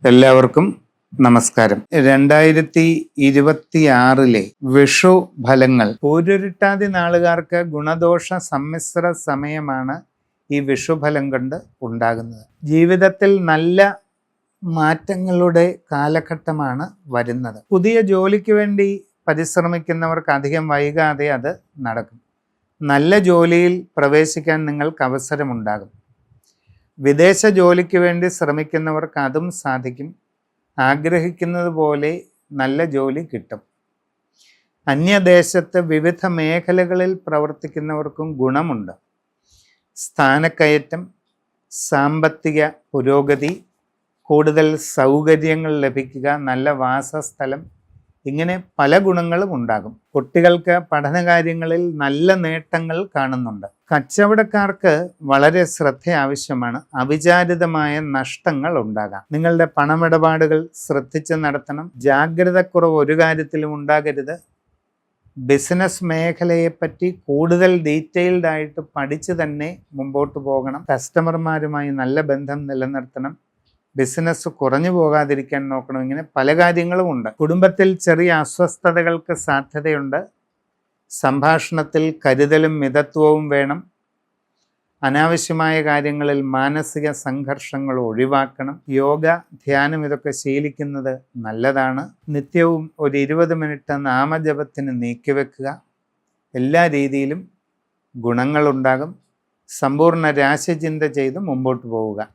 എല്ലാവർക്കും നമസ്കാരം. 2026 വിഷു ഫലങ്ങൾ. പൂരുരുട്ടാതി നാളുകാർക്ക് ഗുണദോഷ സമ്മിശ്ര സമയമാണ് ഈ വിഷുഫലം കൊണ്ട് ഉണ്ടാകുന്നത്. ജീവിതത്തിൽ നല്ല മാറ്റങ്ങളുടെ കാലഘട്ടമാണ് വരുന്നത്. പുതിയ ജോലിക്ക് വേണ്ടി പരിശ്രമിക്കുന്നവർക്ക് അധികം വൈകാതെ അത് നടക്കും. നല്ല ജോലിയിൽ പ്രവേശിക്കാൻ നിങ്ങൾക്ക് അവസരമുണ്ടാകും. വിദേശ ജോലിക്ക് വേണ്ടി ശ്രമിക്കുന്നവർക്ക് അതും സാധിക്കും. ആഗ്രഹിക്കുന്നത് പോലെ നല്ല ജോലി കിട്ടും. അന്യദേശത്ത് വിവിധ മേഖലകളിൽ പ്രവർത്തിക്കുന്നവർക്കും ഗുണമുണ്ട്. സ്ഥാനക്കയറ്റം, സാമ്പത്തിക പുരോഗതി, കൂടുതൽ സൗകര്യങ്ങൾ ലഭിക്കുക, നല്ല വാസസ്ഥലം, ഇങ്ങനെ പല ഗുണങ്ങളും ഉണ്ടാകും. കുട്ടികൾക്ക് പഠനകാര്യങ്ങളിൽ നല്ല നേട്ടങ്ങൾ കാണുന്നുണ്ട്. കച്ചവടക്കാർക്ക് വളരെ ശ്രദ്ധ ആവശ്യമാണ്. അവിചാരിതമായ നഷ്ടങ്ങൾ ഉണ്ടാകാം. നിങ്ങളുടെ പണമിടപാടുകൾ ശ്രദ്ധിച്ച് നടത്തണം. ജാഗ്രതക്കുറവ് ഒരു കാര്യത്തിലും ഉണ്ടാകരുത്. ബിസിനസ് മേഖലയെപ്പറ്റി കൂടുതൽ ഡീറ്റെയിൽഡ് ആയിട്ട് പഠിച്ച് തന്നെ മുമ്പോട്ട് പോകണം. കസ്റ്റമർമാരുമായി നല്ല ബന്ധം നിലനിർത്തണം. ബിസിനസ് കുറഞ്ഞു പോകാതിരിക്കാൻ നോക്കണം. ഇങ്ങനെ പല കാര്യങ്ങളും ഉണ്ട്. കുടുംബത്തിൽ ചെറിയ അസ്വസ്ഥതകൾക്ക് സാധ്യതയുണ്ട്. സംഭാഷണത്തിൽ കരുതലും മിതത്വവും വേണം. അനാവശ്യമായ കാര്യങ്ങളിൽ മാനസിക സംഘർഷങ്ങൾ ഒഴിവാക്കണം. യോഗ, ധ്യാനം ഇതൊക്കെ ശീലിക്കുന്നത് നല്ലതാണ്. നിത്യവും ഒരു 20 മിനിറ്റ് നാമജപത്തിന് നീക്കിവെക്കുക. എല്ലാ രീതിയിലും ഗുണങ്ങളുണ്ടാകും. സമ്പൂർണ്ണ രാശിചിന്ത ചെയ്ത് മുമ്പോട്ട് പോവുക.